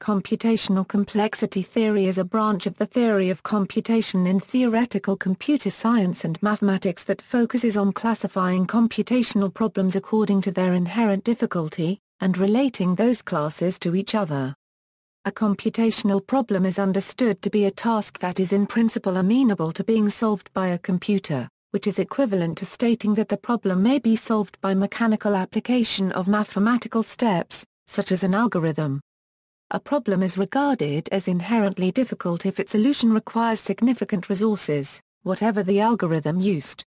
Computational complexity theory is a branch of the theory of computation in theoretical computer science and mathematics that focuses on classifying computational problems according to their inherent difficulty, and relating those classes to each other. A computational problem is understood to be a task that is in principle amenable to being solved by a computer, which is equivalent to stating that the problem may be solved by mechanical application of mathematical steps, such as an algorithm. A problem is regarded as inherently difficult if its solution requires significant resources, whatever the algorithm used.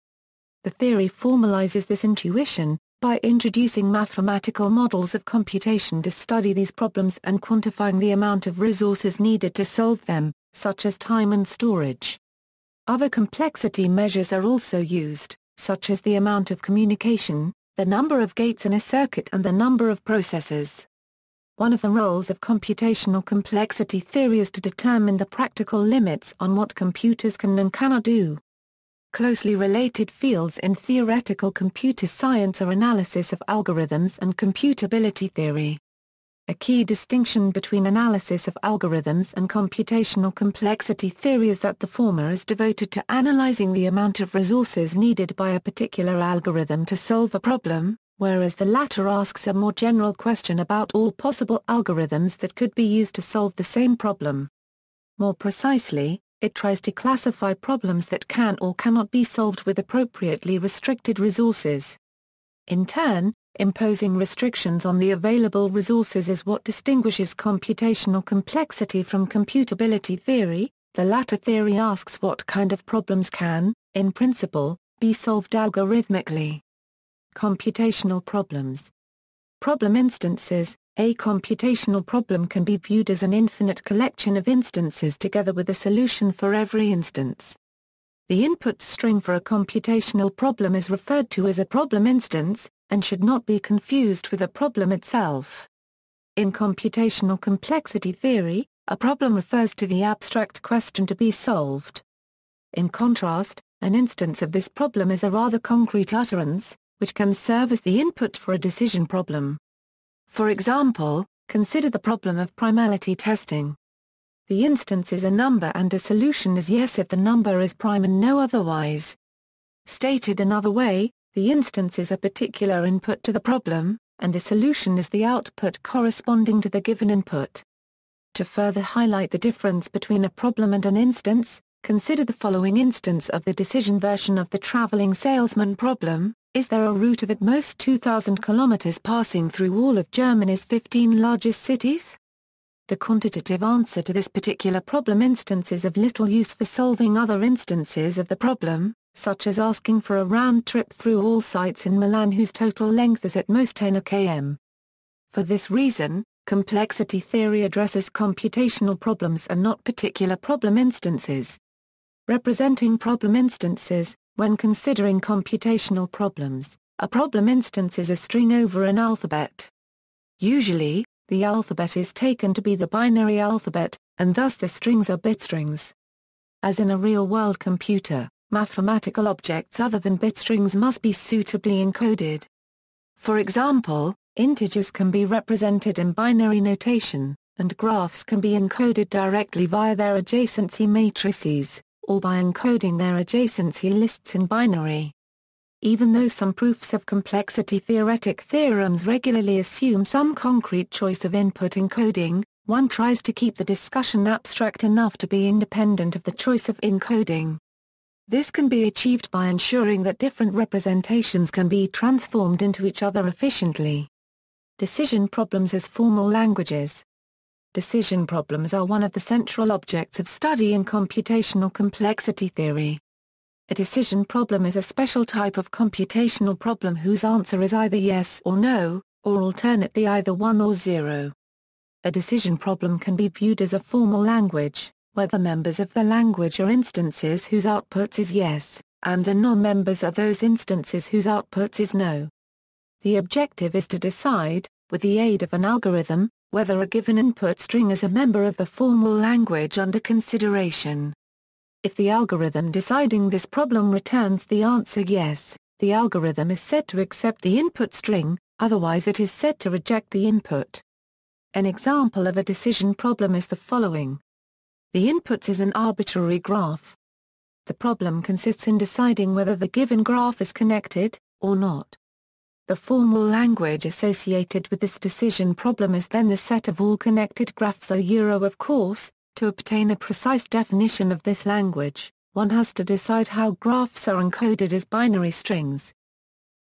The theory formalizes this intuition by introducing mathematical models of computation to study these problems and quantifying the amount of resources needed to solve them, such as time and storage. Other complexity measures are also used, such as the amount of communication, the number of gates in a circuit and the number of processors. One of the roles of computational complexity theory is to determine the practical limits on what computers can and cannot do. Closely related fields in theoretical computer science are analysis of algorithms and computability theory. A key distinction between analysis of algorithms and computational complexity theory is that the former is devoted to analyzing the amount of resources needed by a particular algorithm to solve a problem, whereas the latter asks a more general question about all possible algorithms that could be used to solve the same problem. More precisely, it tries to classify problems that can or cannot be solved with appropriately restricted resources. In turn, imposing restrictions on the available resources is what distinguishes computational complexity from computability theory. The latter theory asks what kind of problems can, in principle, be solved algorithmically. Computational problems. Problem instances. A computational problem can be viewed as an infinite collection of instances together with a solution for every instance. The input string for a computational problem is referred to as a problem instance, and should not be confused with a problem itself. In computational complexity theory, a problem refers to the abstract question to be solved. In contrast, an instance of this problem is a rather concrete utterance, which can serve as the input for a decision problem. For example, consider the problem of primality testing. The instance is a number and a solution is yes if the number is prime and no otherwise. Stated another way, the instance is a particular input to the problem, and the solution is the output corresponding to the given input. To further highlight the difference between a problem and an instance, consider the following instance of the decision version of the traveling salesman problem. Is there a route of at most 2,000 kilometers passing through all of Germany's 15 largest cities? The quantitative answer to this particular problem instance is of little use for solving other instances of the problem, such as asking for a round trip through all sites in Milan whose total length is at most 10 km. For this reason, complexity theory addresses computational problems and not particular problem instances. Representing problem instances. When considering computational problems, a problem instance is a string over an alphabet. Usually, the alphabet is taken to be the binary alphabet, and thus the strings are bit strings. As in a real-world computer, mathematical objects other than bit strings must be suitably encoded. For example, integers can be represented in binary notation, and graphs can be encoded directly via their adjacency matrices, or by encoding their adjacency lists in binary. Even though some proofs of complexity theoretic theorems regularly assume some concrete choice of input encoding, one tries to keep the discussion abstract enough to be independent of the choice of encoding. This can be achieved by ensuring that different representations can be transformed into each other efficiently. Decision problems as formal languages. Decision problems are one of the central objects of study in computational complexity theory. A decision problem is a special type of computational problem whose answer is either yes or no, or alternately either 1 or 0. A decision problem can be viewed as a formal language, where the members of the language are instances whose outputs is yes, and the non-members are those instances whose outputs is no. The objective is to decide, with the aid of an algorithm, whether a given input string is a member of the formal language under consideration. If the algorithm deciding this problem returns the answer yes, the algorithm is said to accept the input string, otherwise it is said to reject the input. An example of a decision problem is the following. The inputs is an arbitrary graph. The problem consists in deciding whether the given graph is connected, or not. The formal language associated with this decision problem is then the set of all connected graphs of course, to obtain a precise definition of this language, one has to decide how graphs are encoded as binary strings.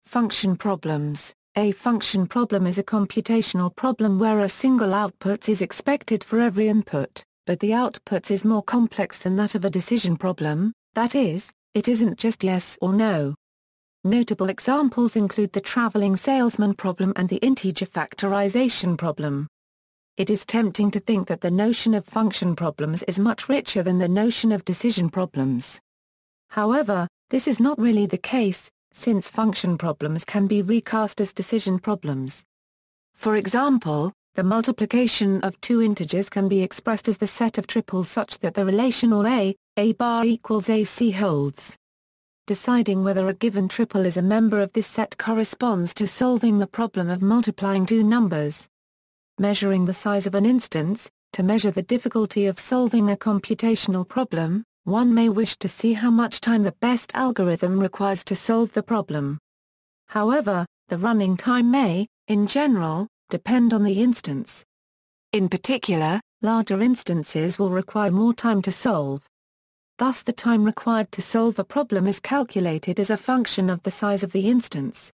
Function problems. A function problem is a computational problem where a single output is expected for every input, but the output is more complex than that of a decision problem, that is, it isn't just yes or no. Notable examples include the traveling salesman problem and the integer factorization problem. It is tempting to think that the notion of function problems is much richer than the notion of decision problems. However, this is not really the case, since function problems can be recast as decision problems. For example, the multiplication of two integers can be expressed as the set of triples such that the relational a bar equals ac holds. Deciding whether a given triple is a member of this set corresponds to solving the problem of multiplying two numbers. Measuring the size of an instance. To measure the difficulty of solving a computational problem, one may wish to see how much time the best algorithm requires to solve the problem. However, the running time may, in general, depend on the instance. In particular, larger instances will require more time to solve. Thus the time required to solve a problem is calculated as a function of the size of the instance.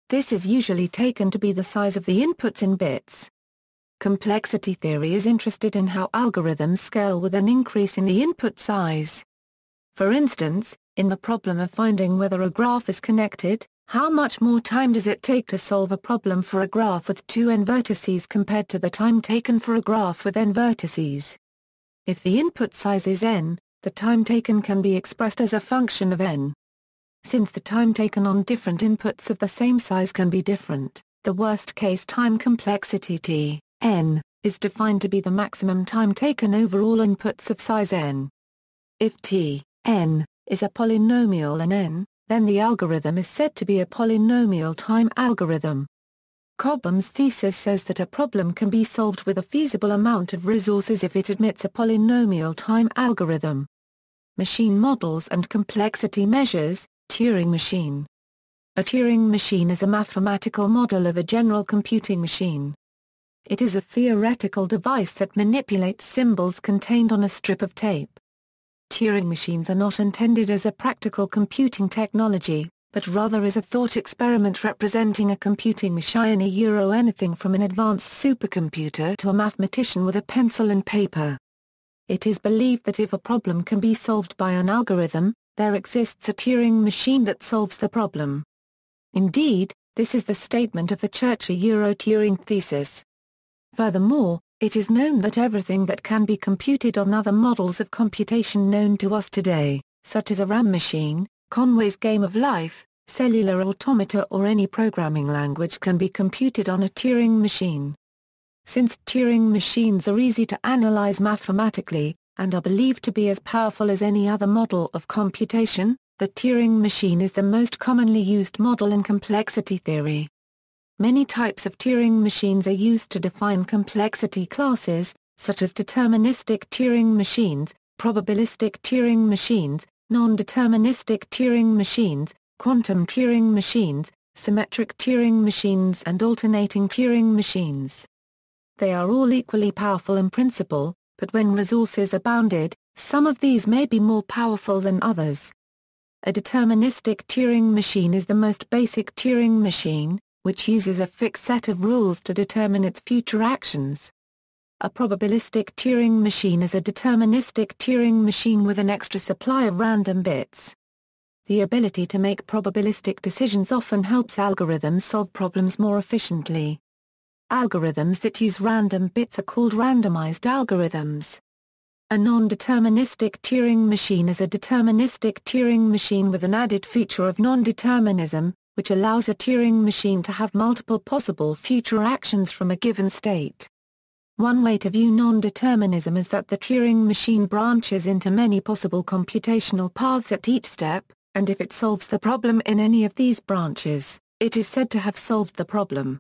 This is usually taken to be the size of the inputs in bits. Complexity theory is interested in how algorithms scale with an increase in the input size. For instance, in the problem of finding whether a graph is connected, how much more time does it take to solve a problem for a graph with 2n vertices compared to the time taken for a graph with n vertices? If the input size is n, the time taken can be expressed as a function of n. Since the time taken on different inputs of the same size can be different, the worst-case time complexity T, n, is defined to be the maximum time taken over all inputs of size n. If T, n, is a polynomial and n, then the algorithm is said to be a polynomial time algorithm. Cobham's thesis says that a problem can be solved with a feasible amount of resources if it admits a polynomial time algorithm. Machine models and complexity measures. Turing machine. A Turing machine is a mathematical model of a general computing machine. It is a theoretical device that manipulates symbols contained on a strip of tape. Turing machines are not intended as a practical computing technology, but rather as a thought experiment representing a computing machine, anything from an advanced supercomputer to a mathematician with a pencil and paper. It is believed that if a problem can be solved by an algorithm, there exists a Turing machine that solves the problem. Indeed, this is the statement of the Church-Turing thesis. Furthermore, it is known that everything that can be computed on other models of computation known to us today, such as a RAM machine, Conway's Game of Life, cellular automata or any programming language can be computed on a Turing machine. Since Turing machines are easy to analyze mathematically, and are believed to be as powerful as any other model of computation, the Turing machine is the most commonly used model in complexity theory. Many types of Turing machines are used to define complexity classes, such as deterministic Turing machines, probabilistic Turing machines, non-deterministic Turing machines, quantum Turing machines, symmetric Turing machines and alternating Turing machines. They are all equally powerful in principle, but when resources are bounded, some of these may be more powerful than others. A deterministic Turing machine is the most basic Turing machine, which uses a fixed set of rules to determine its future actions. A probabilistic Turing machine is a deterministic Turing machine with an extra supply of random bits. The ability to make probabilistic decisions often helps algorithms solve problems more efficiently. Algorithms that use random bits are called randomized algorithms. A non-deterministic Turing machine is a deterministic Turing machine with an added feature of non-determinism, which allows a Turing machine to have multiple possible future actions from a given state. One way to view non-determinism is that the Turing machine branches into many possible computational paths at each step, and if it solves the problem in any of these branches, it is said to have solved the problem.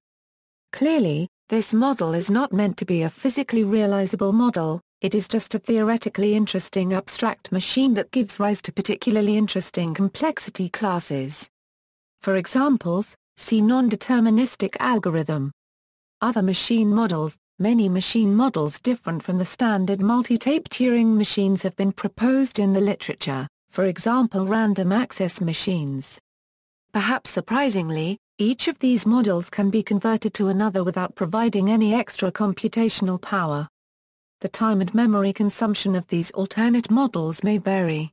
Clearly, This model is not meant to be a physically realizable model, it is just a theoretically interesting abstract machine that gives rise to particularly interesting complexity classes. For examples, see non-deterministic algorithm. Other machine models. Many machine models different from the standard multi-tape Turing machines have been proposed in the literature, for example random access machines. Perhaps surprisingly, each of these models can be converted to another without providing any extra computational power. The time and memory consumption of these alternate models may vary.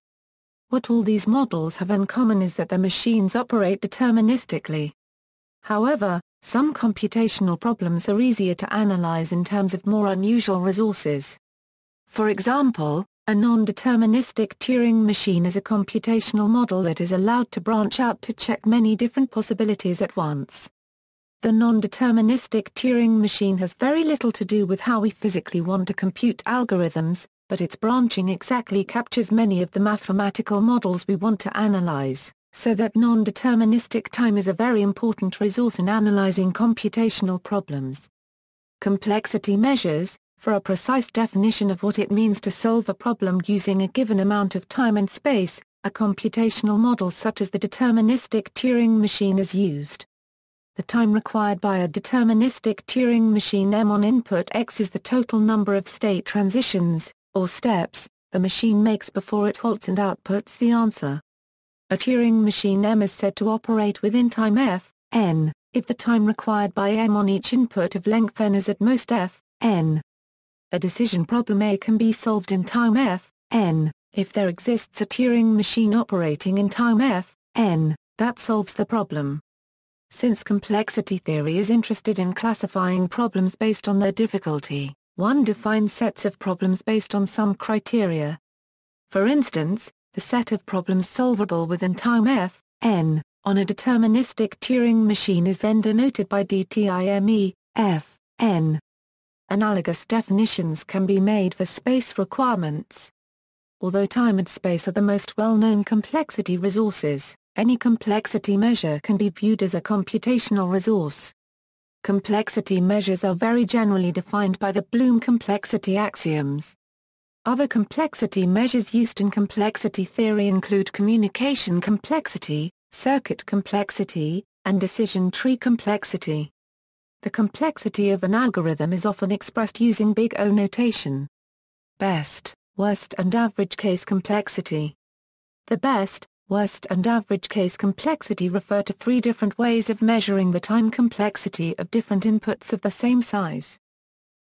What all these models have in common is that the machines operate deterministically. However, some computational problems are easier to analyze in terms of more unusual resources. For example, a non-deterministic Turing machine is a computational model that is allowed to branch out to check many different possibilities at once. The non-deterministic Turing machine has very little to do with how we physically want to compute algorithms, but its branching exactly captures many of the mathematical models we want to analyze. So that non-deterministic time is a very important resource in analyzing computational problems. Complexity measures. For a precise definition of what it means to solve a problem using a given amount of time and space, a computational model such as the deterministic Turing machine is used. The time required by a deterministic Turing machine M on input X is the total number of state transitions, or steps, the machine makes before it halts and outputs the answer. A Turing machine M is said to operate within time f, n, if the time required by M on each input of length n is at most f, n. A decision problem A can be solved in time f, n, if there exists a Turing machine operating in time f, n, that solves the problem. Since complexity theory is interested in classifying problems based on their difficulty, one defines sets of problems based on some criteria. For instance, the set of problems solvable within time f, n, on a deterministic Turing machine is then denoted by dTime, f, n. Analogous definitions can be made for space requirements. Although time and space are the most well-known complexity resources, any complexity measure can be viewed as a computational resource. Complexity measures are very generally defined by the Bloom complexity axioms. Other complexity measures used in complexity theory include communication complexity, circuit complexity, and decision tree complexity. The complexity of an algorithm is often expressed using big O notation. Best, worst and average case complexity. The best, worst and average case complexity refer to three different ways of measuring the time complexity of different inputs of the same size.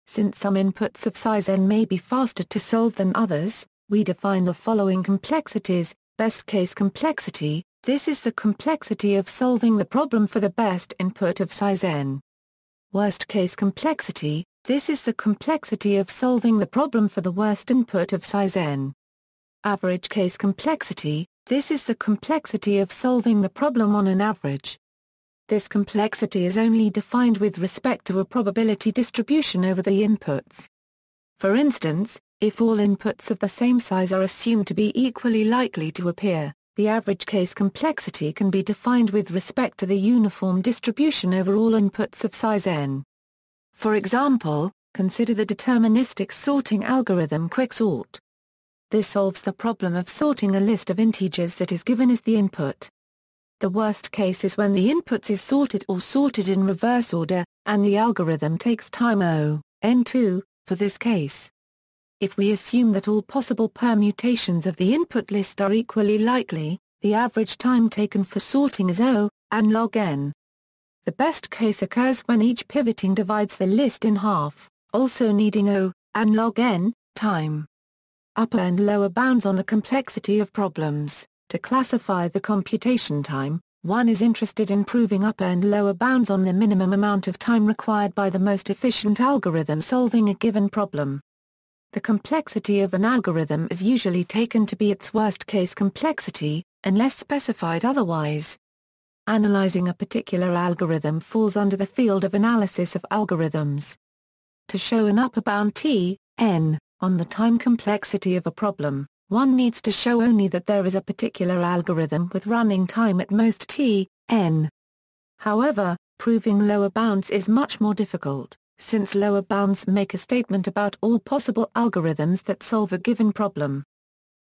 Since some inputs of size n may be faster to solve than others, we define the following complexities. Best case complexity, this is the complexity of solving the problem for the best input of size n. Worst case complexity, this is the complexity of solving the problem for the worst input of size n. Average case complexity, this is the complexity of solving the problem on an average. This complexity is only defined with respect to a probability distribution over the inputs. For instance, if all inputs of the same size are assumed to be equally likely to appear, the average case complexity can be defined with respect to the uniform distribution over all inputs of size n. For example, consider the deterministic sorting algorithm Quicksort. This solves the problem of sorting a list of integers that is given as the input. The worst case is when the inputs is sorted or sorted in reverse order, and the algorithm takes time O, n2, for this case. If we assume that all possible permutations of the input list are equally likely, the average time taken for sorting is O, n log n. The best case occurs when each pivoting divides the list in half, also needing O, n log n, time. Upper and lower bounds on the complexity of problems. To classify the computation time, one is interested in proving upper and lower bounds on the minimum amount of time required by the most efficient algorithm solving a given problem. The complexity of an algorithm is usually taken to be its worst case complexity, unless specified otherwise. Analyzing a particular algorithm falls under the field of analysis of algorithms. To show an upper bound T, n, on the time complexity of a problem, one needs to show only that there is a particular algorithm with running time at most T, n. However, proving lower bounds is much more difficult, since lower bounds make a statement about all possible algorithms that solve a given problem.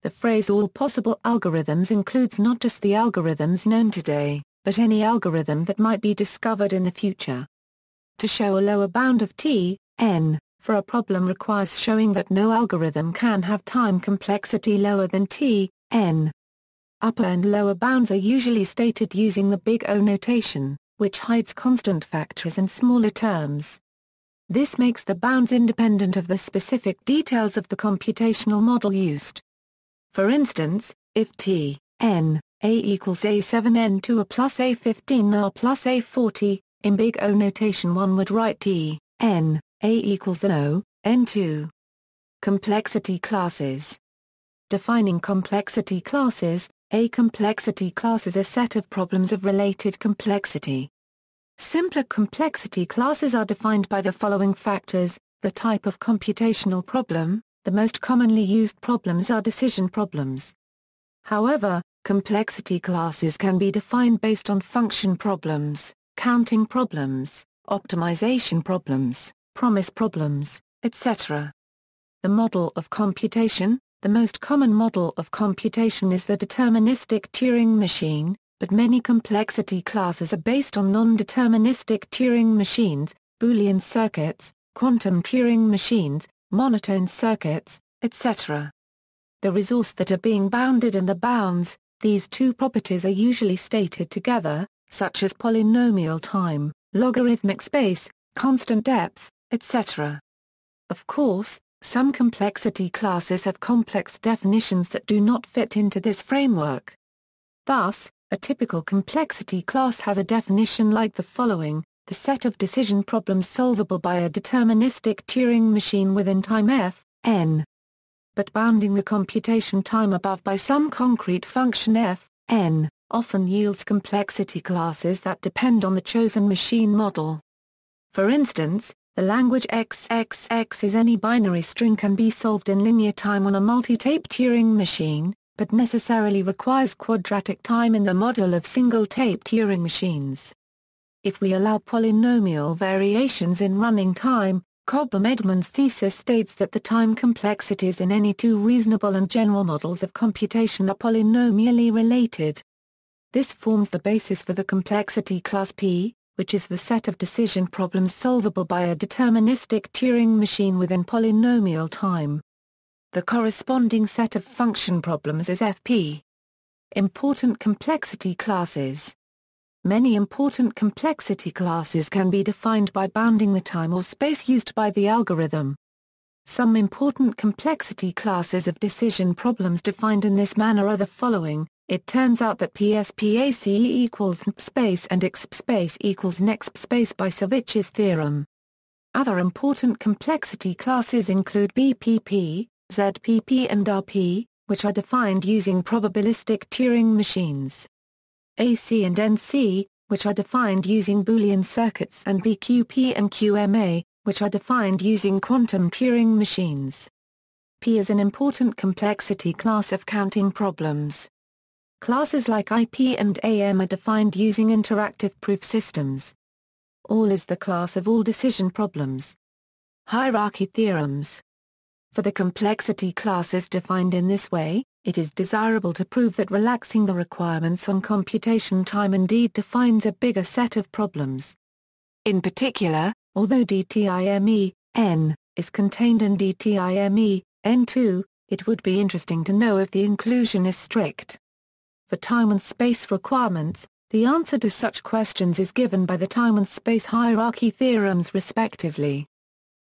The phrase all possible algorithms includes not just the algorithms known today, but any algorithm that might be discovered in the future. To show a lower bound of T, n, for a problem requires showing that no algorithm can have time complexity lower than T, n. Upper and lower bounds are usually stated using the big O notation, which hides constant factors and smaller terms. This makes the bounds independent of the specific details of the computational model used. For instance, if T, n, a equals a7n2 a plus a15 r plus a40, in big O notation one would write T, n, a equals n0, n2. Complexity classes. Defining complexity classes, a complexity class is a set of problems of related complexity. Simpler complexity classes are defined by the following factors: the type of computational problem. The most commonly used problems are decision problems. However, complexity classes can be defined based on function problems, counting problems, optimization problems, promise problems, etc. The model of computation. The most common model of computation is the deterministic Turing machine, but many complexity classes are based on non-deterministic Turing machines, Boolean circuits, quantum Turing machines, monotone circuits, etc. The resource that are being bounded and the bounds, these two properties are usually stated together, such as polynomial time, logarithmic space, constant depth, etc. Of course, some complexity classes have complex definitions that do not fit into this framework. Thus, a typical complexity class has a definition like the following: the set of decision problems solvable by a deterministic Turing machine within time f, n. But bounding the computation time above by some concrete function f, n, often yields complexity classes that depend on the chosen machine model. For instance, the language XXX is any binary string can be solved in linear time on a multi-tape Turing machine, but necessarily requires quadratic time in the model of single-tape Turing machines. If we allow polynomial variations in running time, Cobham-Edmonds' thesis states that the time complexities in any two reasonable and general models of computation are polynomially related. This forms the basis for the complexity class P, which is the set of decision problems solvable by a deterministic Turing machine within polynomial time. The corresponding set of function problems is Fp. Important complexity classes. Many important complexity classes can be defined by bounding the time or space used by the algorithm. Some important complexity classes of decision problems defined in this manner are the following. It turns out that PSPAC equals NP space and XP space equals NEXP space by Savic's theorem. Other important complexity classes include BPP, ZPP and RP, which are defined using probabilistic Turing machines. AC and NC, which are defined using Boolean circuits, and BQP and QMA, which are defined using quantum Turing machines. P is an important complexity class of counting problems. Classes like IP and AM are defined using interactive proof systems. All is the class of all decision problems. Hierarchy theorems. For the complexity classes defined in this way, it is desirable to prove that relaxing the requirements on computation time indeed defines a bigger set of problems. In particular, although DTIME, n, is contained in DTIME, n2, it would be interesting to know if the inclusion is strict. For time and space requirements, the answer to such questions is given by the time and space hierarchy theorems respectively.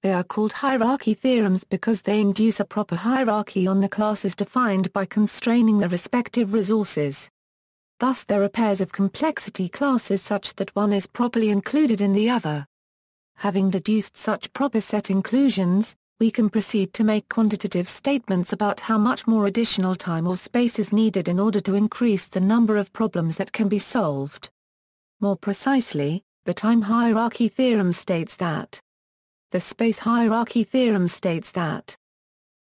They are called hierarchy theorems because they induce a proper hierarchy on the classes defined by constraining the respective resources. Thus there are pairs of complexity classes such that one is properly included in the other. Having deduced such proper set inclusions, we can proceed to make quantitative statements about how much more additional time or space is needed in order to increase the number of problems that can be solved. More precisely, the time hierarchy theorem states that. The space hierarchy theorem states that.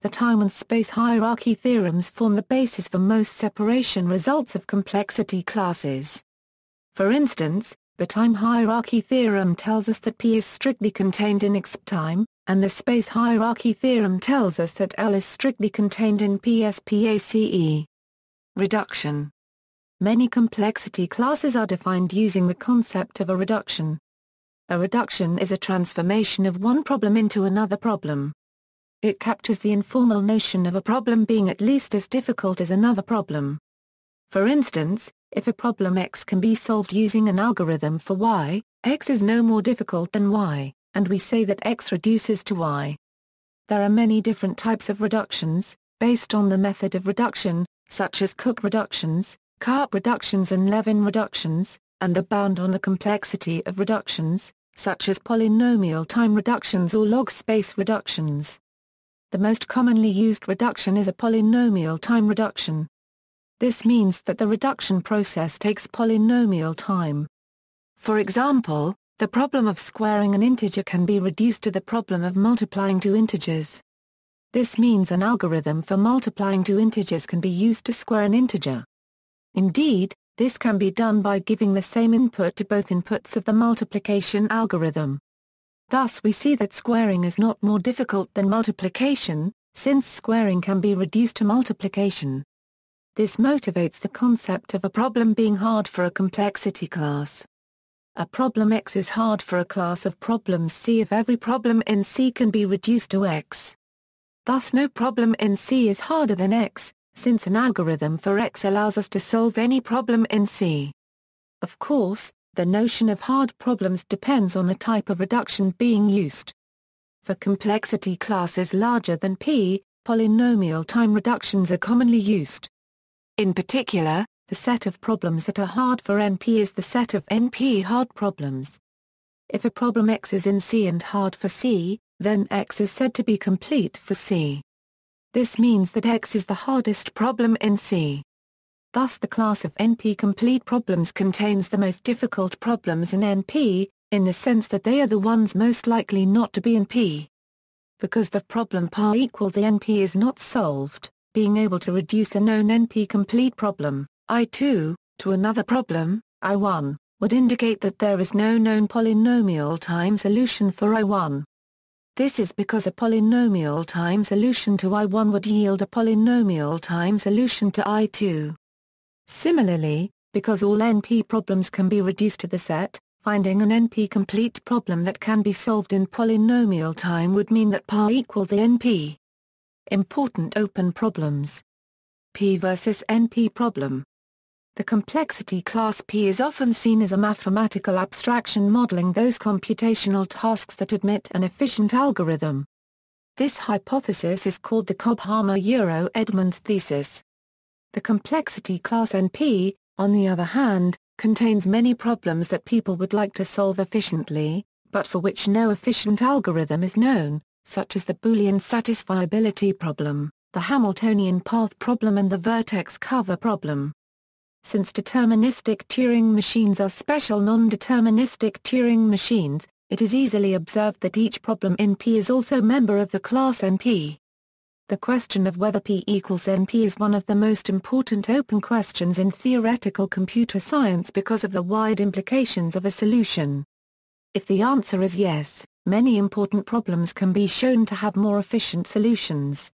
The time and space hierarchy theorems form the basis for most separation results of complexity classes. For instance, The time hierarchy theorem tells us that P is strictly contained in X time, and the space hierarchy theorem tells us that L is strictly contained in PSPACE. Reduction. Many complexity classes are defined using the concept of a reduction. A reduction is a transformation of one problem into another problem. It captures the informal notion of a problem being at least as difficult as another problem. For instance, if a problem X can be solved using an algorithm for Y, X is no more difficult than Y, and we say that X reduces to Y. There are many different types of reductions, based on the method of reduction, such as Cook reductions, Karp reductions and Levin reductions, and the bound on the complexity of reductions, such as polynomial time reductions or log space reductions. The most commonly used reduction is a polynomial time reduction. This means that the reduction process takes polynomial time. For example, the problem of squaring an integer can be reduced to the problem of multiplying two integers. This means an algorithm for multiplying two integers can be used to square an integer. Indeed, this can be done by giving the same input to both inputs of the multiplication algorithm. Thus we see that squaring is not more difficult than multiplication, since squaring can be reduced to multiplication. This motivates the concept of a problem being hard for a complexity class. A problem X is hard for a class of problems C if every problem in C can be reduced to X. Thus no problem in C is harder than X, since an algorithm for X allows us to solve any problem in C. Of course, the notion of hard problems depends on the type of reduction being used. For complexity classes larger than P, polynomial time reductions are commonly used. In particular, the set of problems that are hard for NP is the set of NP hard problems. If a problem X is in C and hard for C, then X is said to be complete for C. This means that X is the hardest problem in C. Thus the class of NP complete problems contains the most difficult problems in NP, in the sense that they are the ones most likely not to be in P. Because the problem par equals the NP is not solved, being able to reduce a known NP-complete problem, I2, to another problem, I1, would indicate that there is no known polynomial time solution for I1. This is because a polynomial time solution to I1 would yield a polynomial time solution to I2. Similarly, because all NP problems can be reduced to the set, finding an NP-complete problem that can be solved in polynomial time would mean that par equals the NP. Important open problems. P versus NP problem. The complexity class P is often seen as a mathematical abstraction modeling those computational tasks that admit an efficient algorithm. This hypothesis is called the Cobham-Edmonds thesis. The complexity class NP, on the other hand, contains many problems that people would like to solve efficiently, but for which no efficient algorithm is known, such as the Boolean satisfiability problem, the Hamiltonian path problem and the vertex cover problem. Since deterministic Turing machines are special non-deterministic Turing machines, it is easily observed that each problem in P is also member of the class NP. The question of whether P equals NP is one of the most important open questions in theoretical computer science because of the wide implications of a solution. If the answer is yes, many important problems can be shown to have more efficient solutions.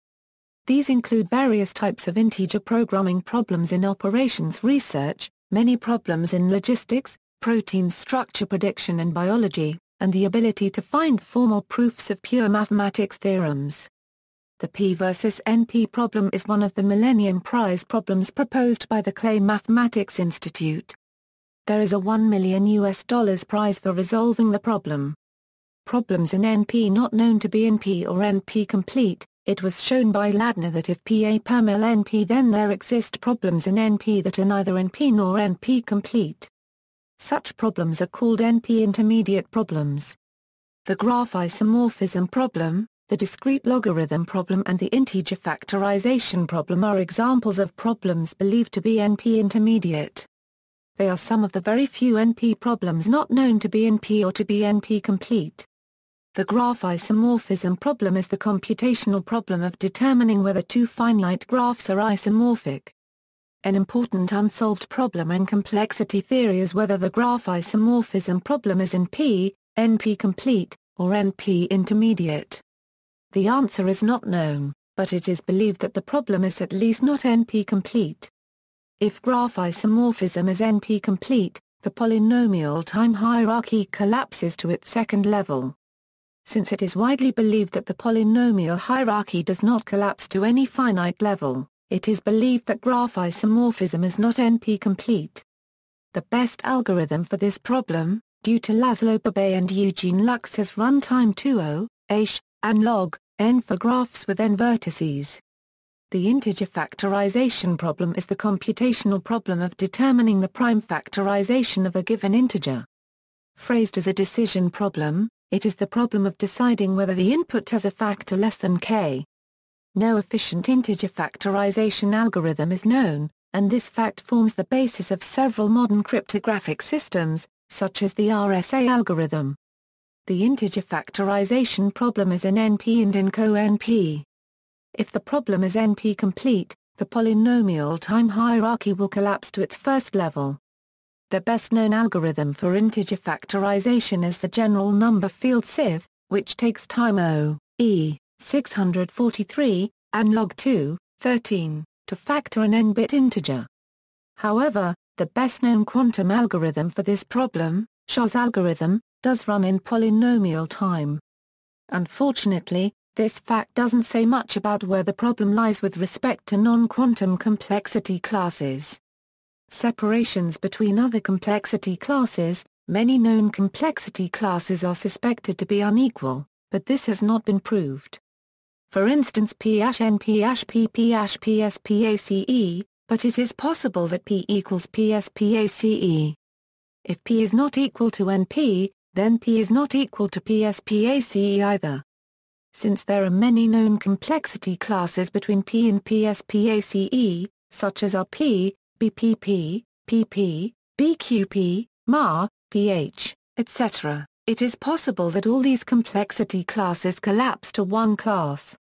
These include various types of integer programming problems in operations research, many problems in logistics, protein structure prediction and biology, and the ability to find formal proofs of pure mathematics theorems. The P versus NP problem is one of the Millennium Prize problems proposed by the Clay Mathematics Institute. There is a $1 million prize for resolving the problem. Problems in NP not known to be NP or NP complete. It was shown by Ladner that if P a permel NP, then there exist problems in NP that are neither NP nor NP complete. Such problems are called NP intermediate problems. The graph isomorphism problem, the discrete logarithm problem and the integer factorization problem are examples of problems believed to be NP intermediate. They are some of the very few NP problems not known to be NP or to be NP complete. The graph isomorphism problem is the computational problem of determining whether two finite graphs are isomorphic. An important unsolved problem in complexity theory is whether the graph isomorphism problem is NP, NP complete, or NP intermediate. The answer is not known, but it is believed that the problem is at least not NP complete. If graph isomorphism is NP complete, the polynomial time hierarchy collapses to its second level. Since it is widely believed that the polynomial hierarchy does not collapse to any finite level, it is believed that graph isomorphism is not NP complete. The best algorithm for this problem, due to Laszlo Babay and Eugene Lux, is runtime 2O, and log n for graphs with n vertices. The integer factorization problem is the computational problem of determining the prime factorization of a given integer. Phrased as a decision problem, it is the problem of deciding whether the input has a factor less than k. No efficient integer factorization algorithm is known, and this fact forms the basis of several modern cryptographic systems, such as the RSA algorithm. The integer factorization problem is in NP and in co-NP. If the problem is NP complete, the polynomial time hierarchy will collapse to its first level. The best-known algorithm for integer factorization is the general number field sieve, which takes time O, 643, and log 2, 13, to factor an n-bit integer. However, the best-known quantum algorithm for this problem, Shor's algorithm, does run in polynomial time. Unfortunately, this fact doesn't say much about where the problem lies with respect to non-quantum complexity classes. Separations between other complexity classes. Many known complexity classes are suspected to be unequal, but this has not been proved. For instance, P-N-P-P-P-S-P-A-C-E, but it is possible that P equals P-S-P-A-C-E. If P is not equal to NP, then P is not equal to P-S-P-A-C-E either. Since there are many known complexity classes between P and P-S-P-A-C-E, such as RP, BPP, PP, BQP, MA, PH, etc., it is possible that all these complexity classes collapse to one class.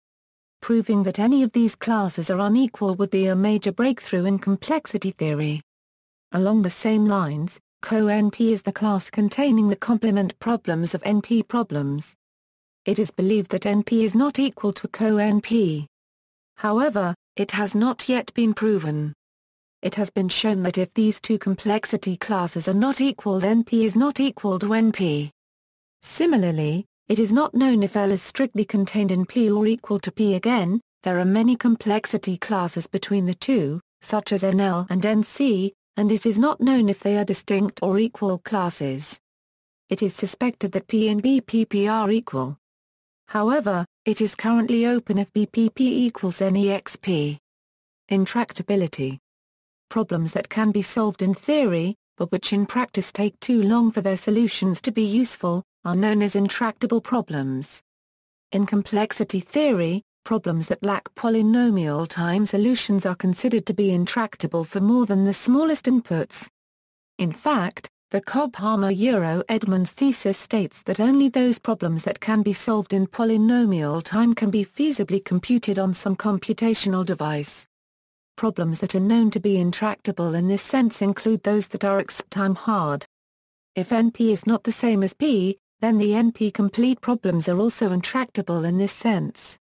Proving that any of these classes are unequal would be a major breakthrough in complexity theory. Along the same lines, co-NP is the class containing the complement problems of NP problems. It is believed that NP is not equal to co-NP. However, it has not yet been proven. It has been shown that if these two complexity classes are not equal, then P is not equal to NP. Similarly, it is not known if L is strictly contained in P or equal to P. Again, there are many complexity classes between the two, such as NL and NC, and it is not known if they are distinct or equal classes. It is suspected that P and BPP are equal. However, it is currently open if BPP equals NEXP. Intractability. Problems that can be solved in theory, but which in practice take too long for their solutions to be useful, are known as intractable problems. In complexity theory, problems that lack polynomial time solutions are considered to be intractable for more than the smallest inputs. In fact, the Cobham-Edmonds thesis states that only those problems that can be solved in polynomial time can be feasibly computed on some computational device. Problems that are known to be intractable in this sense include those that are exp-time hard. If NP is not the same as P, then the NP-complete problems are also intractable in this sense.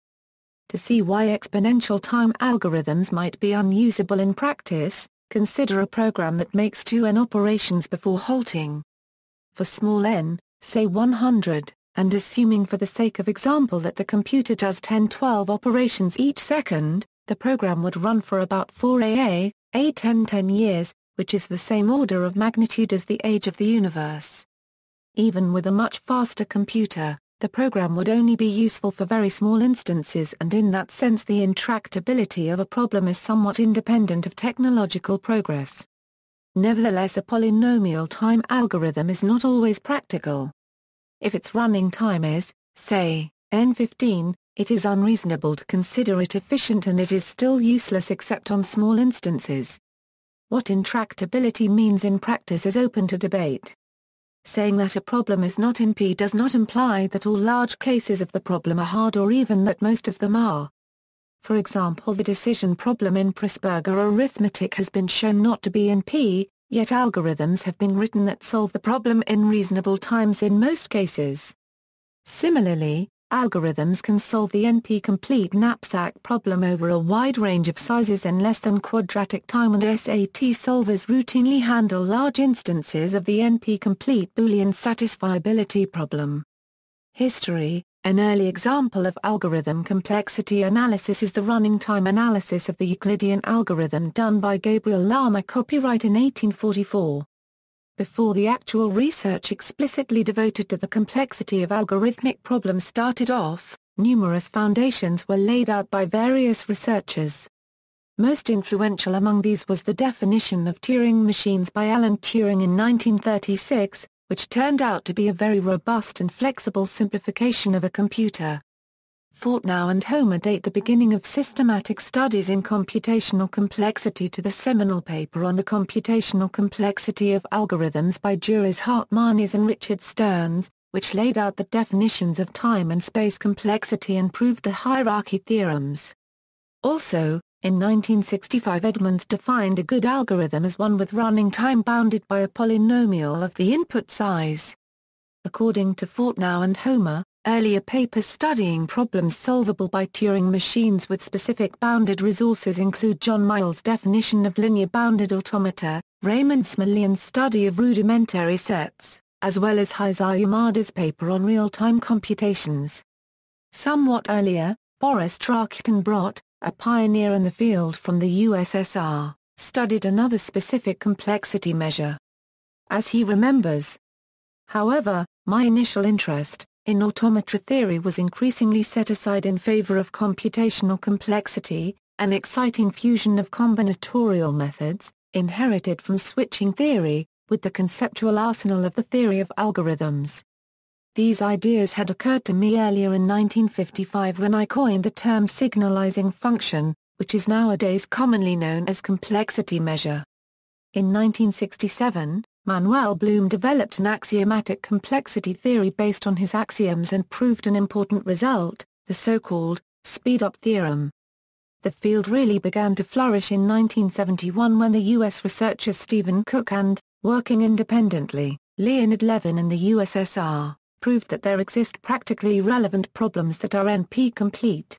To see why exponential time algorithms might be unusable in practice, consider a program that makes 2n operations before halting. For small n, say 100, and assuming for the sake of example that the computer does 10-12 operations each second, the program would run for about 4 10 years, which is the same order of magnitude as the age of the universe. Even with a much faster computer, the program would only be useful for very small instances, and in that sense the intractability of a problem is somewhat independent of technological progress. Nevertheless, a polynomial time algorithm is not always practical. If its running time is, say, n15, it is unreasonable to consider it efficient, and it is still useless except on small instances. What intractability means in practice is open to debate. Saying that a problem is not in P does not imply that all large cases of the problem are hard, or even that most of them are. For example, the decision problem in Presburger arithmetic has been shown not to be NP, yet algorithms have been written that solve the problem in reasonable times in most cases. Similarly, algorithms can solve the NP-complete knapsack problem over a wide range of sizes in less than quadratic time, and SAT solvers routinely handle large instances of the NP-complete Boolean satisfiability problem. History. An early example of algorithm complexity analysis is the running time analysis of the Euclidean algorithm done by Gabriel Lama, copyright in 1844. Before the actual research explicitly devoted to the complexity of algorithmic problems started off, numerous foundations were laid out by various researchers. Most influential among these was the definition of Turing machines by Alan Turing in 1936, which turned out to be a very robust and flexible simplification of a computer. Fortnow and Homer date the beginning of systematic studies in computational complexity to the seminal paper on the computational complexity of algorithms by Juris Hartmanis and Richard Stearns, which laid out the definitions of time and space complexity and proved the hierarchy theorems. Also, in 1965, Edmonds defined a good algorithm as one with running time bounded by a polynomial of the input size. According to Fortnow and Homer, earlier papers studying problems solvable by Turing machines with specific bounded resources include John Miles' definition of linear bounded automata, Raymond Smullyan's study of rudimentary sets, as well as Haizar Yamada's paper on real-time computations. Somewhat earlier, Boris Trachtenbrot, a pioneer in the field from the USSR, studied another specific complexity measure. As he remembers, however, my initial interest in automata theory was increasingly set aside in favor of computational complexity, an exciting fusion of combinatorial methods, inherited from switching theory, with the conceptual arsenal of the theory of algorithms. These ideas had occurred to me earlier in 1955 when I coined the term signalizing function, which is nowadays commonly known as complexity measure. In 1967, Manuel Blum developed an axiomatic complexity theory based on his axioms and proved an important result, the so-called speed-up theorem. The field really began to flourish in 1971 when the U.S. researchers Stephen Cook and, working independently, Leonid Levin in the USSR, proved that there exist practically relevant problems that are NP-complete.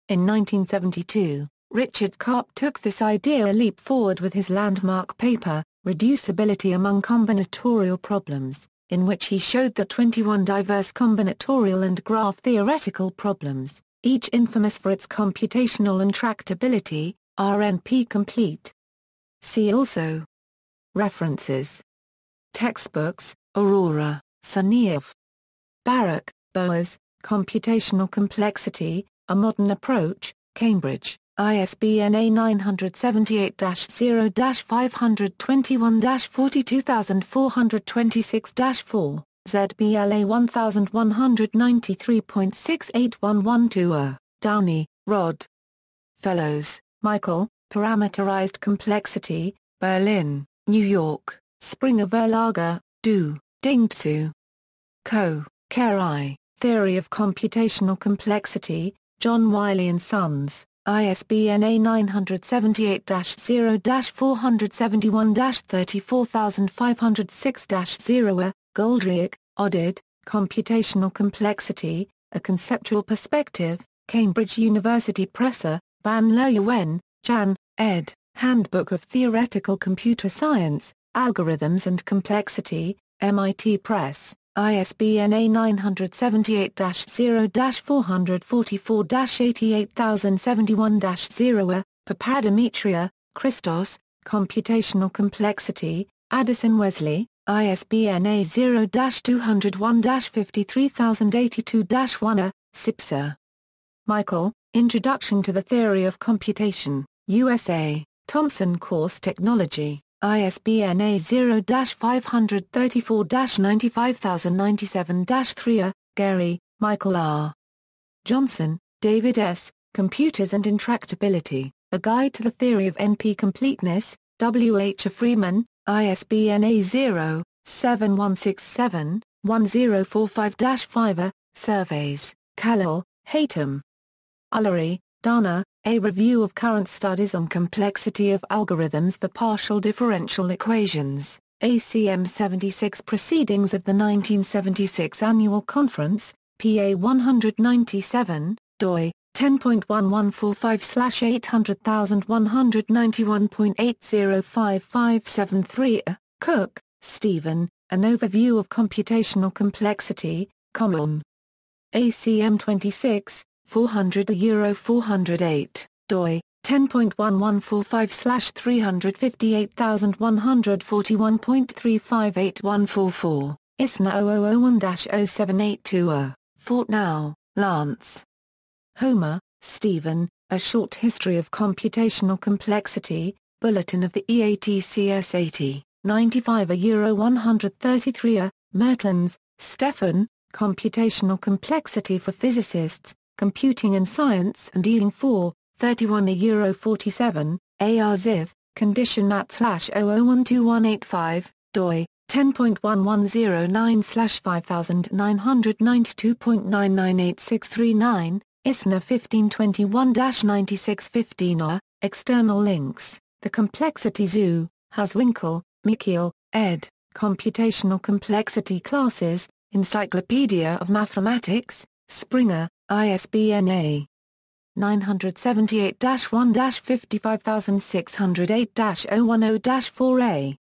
In 1972, Richard Karp took this idea a leap forward with his landmark paper, Reducibility Among Combinatorial Problems, in which he showed that 21 diverse combinatorial and graph-theoretical problems, each infamous for its computational intractability, are NP-complete. See also. References. Textbooks, Aurora, Suniev. Barak, Boaz, Computational Complexity, A Modern Approach, Cambridge, ISBN A978-0-521-42426-4, ZBLA 1193.681120. Downey, Rod. Fellows, Michael, Parameterized Complexity, Berlin, New York, Springer Verlage, Du, Dingtsu. Co. Kerr I, Theory of Computational Complexity, John Wiley & Sons, ISBN A978-0-471-34506-0. Goldreich, Oded, Computational Complexity, A Conceptual Perspective, Cambridge University Press. Van Leeuwen, Jan, ed., Handbook of Theoretical Computer Science, Algorithms and Complexity, MIT Press. ISBN A978-0-444-88071-0. Papademetria, Christos, Computational Complexity, Addison Wesley, ISBN A0-201-53082-1. Sipser. Michael, Introduction to the Theory of Computation, USA, Thomson Course Technology. ISBN A0-534-95097-3. Gary, Michael R. Johnson, David S., Computers and Intractability, A Guide to the Theory of NP-Completeness, W. H. Freeman, ISBN A0-7167-1045-5. Surveys, Khalil, Haytham. Ullery, Dana, A Review of Current Studies on Complexity of Algorithms for Partial Differential Equations, ACM 76 Proceedings of the 1976 Annual Conference, PA 197, doi, 10.1145/800191.8055573. Cook, Stephen, An Overview of Computational Complexity, Common. ACM 26, 400 Euro 408, doi, 10.1145/358,141.358144, ISNA 0001-0782. Fortnow, Lance. Homer, Stephen, A Short History of Computational Complexity, Bulletin of the EATCS 80, 95 Euro 133. Mertens, Stefan, Computational Complexity for Physicists, Computing in Science and Dealing 4, 31 Euro 47, AR Ziv, Condition @/001285, doi, 10.1009/5992.9986339, ISNA 1521-9615. External links, The Complexity Zoo, Haswinkel, Michiel, ed., Computational Complexity Classes, Encyclopedia of Mathematics, Springer, ISBN A. 978-1-55608-010-4A.